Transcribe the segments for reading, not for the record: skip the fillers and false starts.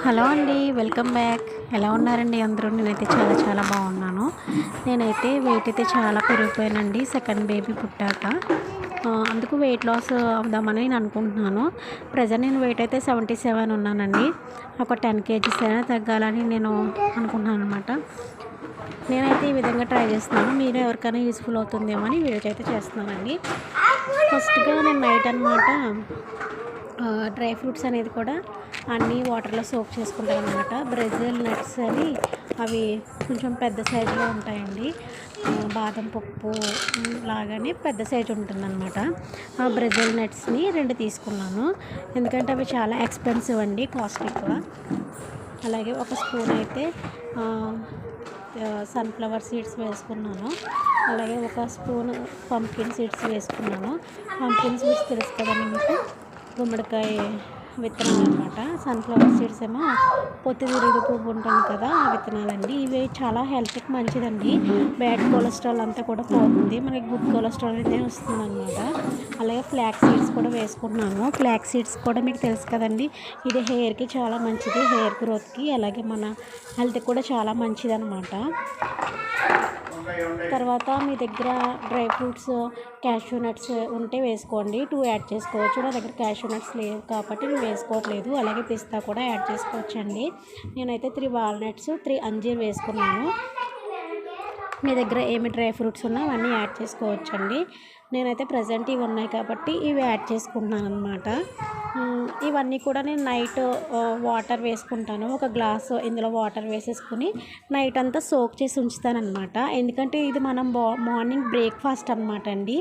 Hello అండి, welcome back. ఎలా ఉన్నారండి అందరూ? నేనైతే చాలా బాగున్నాను. నేనైతే వెయిట్ అయితే చాలా పెరిగిపోయానండి సెకండ్ బేబీ పుట్టాక. అందుకు వెయిట్ లాస్ అవుదామని నేను అనుకుంటున్నాను. ప్రజెంట్ నేను వెయిట్ అయితే 77 ఉన్నానండి. ఒక 10 కేజీస్ అయినా తగ్గాలని నేను అనుకుంటున్నాను అనమాట. నేనైతే ఈ విధంగా ట్రై చేస్తున్నాను. మీరు ఎవరికైనా యూస్ఫుల్ అవుతుందేమో అని వీడియో అయితే చేస్తున్నానండి. ఫస్ట్గా నేను నైట్ అనమాట డ్రై ఫ్రూట్స్ అనేది కూడా అన్నీ వాటర్లో సోక్ చేసుకుంటాను అనమాట. బ్రెజిల్ నట్స్ అని అవి కొంచెం పెద్ద సైజులో ఉంటాయండి. బాదం పప్పు లాగానే పెద్ద సైజు ఉంటుందన్నమాట. ఆ బ్రెజిల్ నట్స్ని 2 తీసుకున్నాను, ఎందుకంటే అవి చాలా ఎక్స్పెన్సివ్ అండి, కాస్ట్ ఎక్కువ. అలాగే ఒక స్పూన్ అయితే సన్ఫ్లవర్ సీడ్స్ వేసుకున్నాను. అలాగే ఒక స్పూన్ పంప్కిన్ సీడ్స్ వేసుకున్నాను. పంప్కిన్ సీడ్స్ తెలుసు కదండి మీకు, గుమ్మడికాయ విత్తనాలు అనమాట. సన్ఫ్లవర్ సీడ్స్ ఏమో పొత్తితిరుగుడు పువ్వు ఉంటుంది కదా, ఆ విత్తనాలండి. ఇవి చాలా హెల్త్కి మంచిదండి. బ్యాడ్ కొలెస్ట్రాల్ అంతా కూడా పోతుంది, మనకి గుడ్ కొలెస్ట్రాల్ అనేది వస్తుంది అనమాట. అలాగే ఫ్లాక్స్ సీడ్స్ కూడా వేసుకుంటున్నాను. ఫ్లాక్స్ సీడ్స్ కూడా మీకు తెలుసు కదండి, ఇది హెయిర్కి చాలా మంచిది, హెయిర్ గ్రోత్కి, అలాగే మన హెల్త్కి కూడా చాలా మంచిది అనమాట. తర్వాత మీ దగ్గర డ్రై ఫ్రూట్స్ క్యాష్యూ నట్స్ ఉంటే వేసుకోండి, 2 యాడ్ చేసుకోవచ్చు. నా దగ్గర క్యాష్యూ నట్స్ లేవు కాబట్టి నేను వేసుకోవట్లేదు. అలాగే పిస్తా కూడా యాడ్ చేసుకోవచ్చు అండి. నేనైతే 3 వాల్నట్స్, 3 అంజీర్ వేసుకున్నాను. మీ దగ్గర ఏమి డ్రై ఫ్రూట్స్ ఉన్నా అవన్నీ యాడ్ చేసుకోవచ్చండి. నేనైతే ప్రజెంట్ ఇవి ఉన్నాయి కాబట్టి ఇవి యాడ్ చేసుకుంటున్నాను అనమాట. ఇవన్నీ కూడా నేను నైట్ వాటర్ వేసుకుంటాను. ఒక గ్లాసు ఇందులో వాటర్ వేసేసుకుని నైట్ అంతా సోక్ చేసి ఉంచుతానమాట. ఎందుకంటే ఇది మనం మార్నింగ్ బ్రేక్ఫాస్ట్ అనమాట అండి.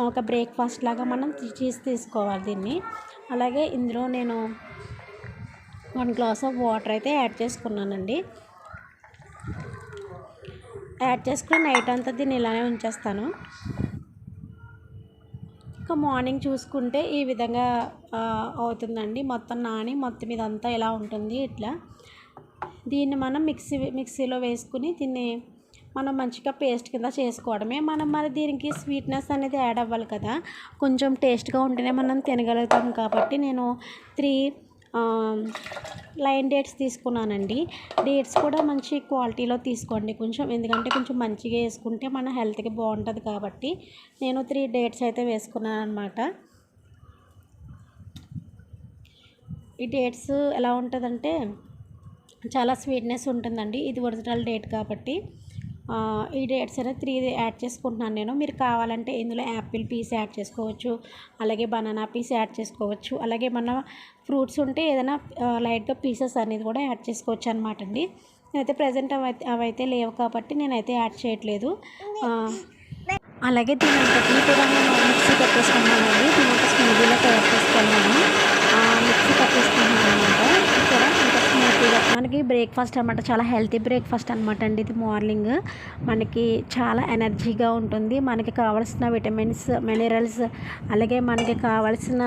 ఒక బ్రేక్ఫాస్ట్ లాగా మనం తీసుకోవాలి దీన్ని. అలాగే ఇందులో నేను 1 గ్లాస్ ఆఫ్ వాటర్ అయితే యాడ్ చేసుకున్నానండి. యాడ్ చేసుకుని నైట్ అంతా దీన్ని ఇలానే ఉంచేస్తాను. ఇంకా మార్నింగ్ చూసుకుంటే ఈ విధంగా అవుతుందండి. మొత్తం నాని మొత్తం ఇదంతా ఇలా ఉంటుంది. ఇట్లా దీన్ని మనం మిక్సీలో వేసుకుని దీన్ని మనం మంచిగా పేస్ట్ కింద చేసుకోవడమే. మనం మరి దీనికి స్వీట్నెస్ అనేది యాడ్ అవ్వాలి కదా, కొంచెం టేస్ట్గా ఉంటేనే మనం తినగలుగుతాం. కాబట్టి నేను 3 లైన్ డేట్స్ తీసుకున్నానండి. డేట్స్ కూడా మంచి క్వాలిటీలో తీసుకోండి కొంచెం, ఎందుకంటే కొంచెం మంచిగా వేసుకుంటే మన హెల్త్కి బాగుంటుంది. కాబట్టి నేను 3 డేట్స్ అయితే వేసుకున్నాను అనమాట. ఈ డేట్స్ ఎలా ఉంటుందంటే చాలా స్వీట్నెస్ ఉంటుందండి. ఇది ఒరిజినల్ డేట్ కాబట్టి ఈ డేట్స్ అనేది 3 యాడ్ చేసుకుంటున్నాను నేను. మీరు కావాలంటే ఇందులో యాపిల్ పీస్ యాడ్ చేసుకోవచ్చు, అలాగే బనానా పీస్ యాడ్ చేసుకోవచ్చు, అలాగే మన ఫ్రూట్స్ ఉంటే ఏదైనా లైట్గా పీసెస్ అనేది కూడా యాడ్ చేసుకోవచ్చు అనమాట అండి. నేనైతే ప్రజెంట్ అవైతే లేవు కాబట్టి నేనైతే యాడ్ చేయట్లేదు. అలాగే దీని అంతటినీ కూడా నేను మిక్సీ కట్టేసుకున్నానండి. దీని ఒక స్మూదీలో తయారు చేసుకున్నాను. మిక్సీ కట్టేసుకున్నాను అనమాట. ఇక్కడ ఇంకా స్మూతీగా మనకి బ్రేక్ఫాస్ట్ అనమాట, చాలా హెల్తీ బ్రేక్ఫాస్ట్ అనమాట అండి. ఇది మార్నింగ్ మనకి చాలా ఎనర్జీగా ఉంటుంది. మనకి కావాల్సిన విటమిన్స్, మినరల్స్, అలాగే మనకి కావాల్సిన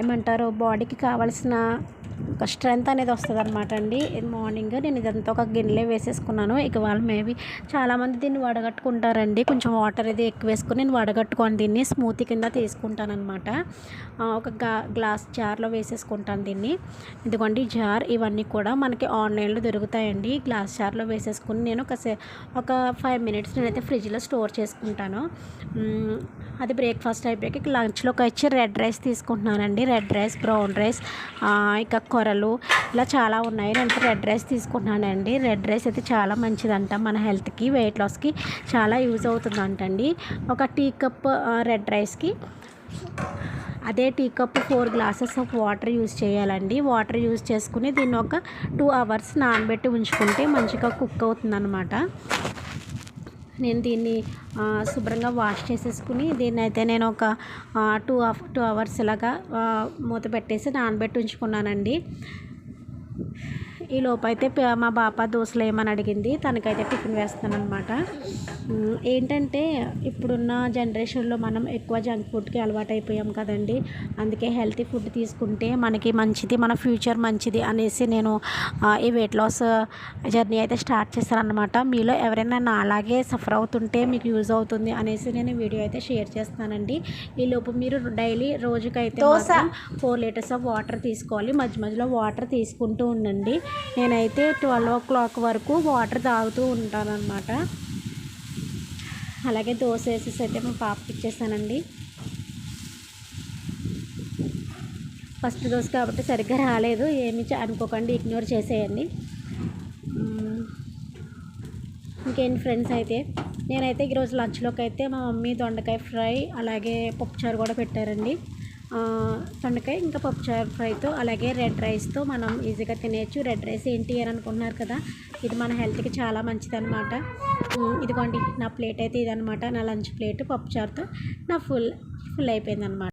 ఏమంటారు బాడీకి కావాల్సిన ఒక స్ట్రెంత్ అనేది వస్తుంది అనమాట అండి. మార్నింగ్ నేను ఇదంతా ఒక గిన్నెలో వేసేసుకున్నాను. ఇక వాళ్ళు మేబీ చాలామంది దీన్ని వడగట్టుకుంటారండి. కొంచెం వాటర్ ఇది ఎక్కువ వేసుకొని నేను వడగట్టుకొని దీన్ని స్మూతీ కింద తీసుకుంటాను అనమాట. ఒక గ్లాస్ జార్లో వేసేసుకుంటాను దీన్ని. ఇదిగోండి జార్. ఇవన్నీ కూడా మనకి ఆన్లైన్లో దొరుకుతాయండి. గ్లాస్ జార్లో వేసేసుకుని నేను ఒక 5 మినిట్స్ నేనైతే ఫ్రిడ్జ్లో స్టోర్ చేసుకుంటాను. అది బ్రేక్ఫాస్ట్ అయిపోయాక లంచ్లోకి వచ్చి రెడ్ రైస్ తీసుకుంటున్నానండి. రెడ్ రైస్, బ్రౌన్ రైస్, ఇక కొరలు, ఇలా చాలా ఉన్నాయి. నేను రెడ్ రైస్ తీసుకుంటున్నానండి. రెడ్ రైస్ అయితే చాలా మంచిదంట, మన హెల్త్కి, వెయిట్ లాస్కి చాలా యూజ్ అవుతుందంటండి. ఒక టీ కప్ రెడ్ రైస్కి అదే tea cup 4 glasses of water use చేయాలండి. వాటర్ యూజ్ చేసుకుని దీన్ని ఒక 2 అవర్స్ నానబెట్టి ఉంచుకుంటే మంచిగా కుక్ అవుతుందన్నమాట. నేను దీన్ని శుభ్రంగా వాష్ చేసేసుకుని దీన్ని అయితే నేను ఒక 2 అవర్స్ ఇలాగా మూత పెట్టేసి నానబెట్టి ఉంచుకున్నానండి. ఈ లోపైతే మా పాప దోశలు ఏమని అడిగింది, తనకైతే టిఫిన్ వేస్తాను అనమాట. ఏంటంటే ఇప్పుడున్న జనరేషన్లో మనం ఎక్కువ జంక్ ఫుడ్కి అలవాటు అయిపోయాం కదండి. అందుకే హెల్తీ ఫుడ్ తీసుకుంటే మనకి మంచిది, మన ఫ్యూచర్ మంచిది అనేసి నేను ఈ వెయిట్ లాస్ జర్నీ అయితే స్టార్ట్ చేశానన్నమాట. మీలో ఎవరైనా నాలాగే సఫర్ అవుతుంటే మీకు యూజ్ అవుతుంది అనేసి నేను వీడియో అయితే షేర్ చేస్తానండి. ఈలోపు మీరు డైలీ రోజుకైతే 4 లీటర్స్ ఆఫ్ వాటర్ తీసుకోవాలి. మధ్య మధ్యలో వాటర్ తీసుకుంటూ ఉండండి. నేనైతే 12 వరకు వాటర్ తాగుతూ ఉంటానన్నమాట. అలాగే దోశ వేసేసి అయితే మా పాపకి ఇచ్చేసానండి. ఫస్ట్ దోశ కాబట్టి సరిగ్గా రాలేదు, ఏమి అనుకోకండి, ఇగ్నోర్ చేసేయండి. ఇంకేంటి ఫ్రెండ్స్, అయితే నేనైతే ఈరోజు లంచ్లోకి అయితే మా మమ్మీ దొండకాయ ఫ్రై అలాగే పప్పుచారు కూడా పెట్టారండి. దొండకాయ ఇంకా పప్పుచారు ఫ్రైతో అలాగే రెడ్ రైస్తో మనం ఈజీగా తినేయచ్చు. రెడ్ రైస్ ఏంటి అని అనుకుంటున్నారు కదా, ఇది మన హెల్త్కి చాలా మంచిదన్నమాట. ఇదిగోండి నా ప్లేట్ అయితే ఇదనమాట, నా లంచ్ ప్లేట్ పప్పుచారుతో నా ఫుల్ అయిపోయిందనమాట.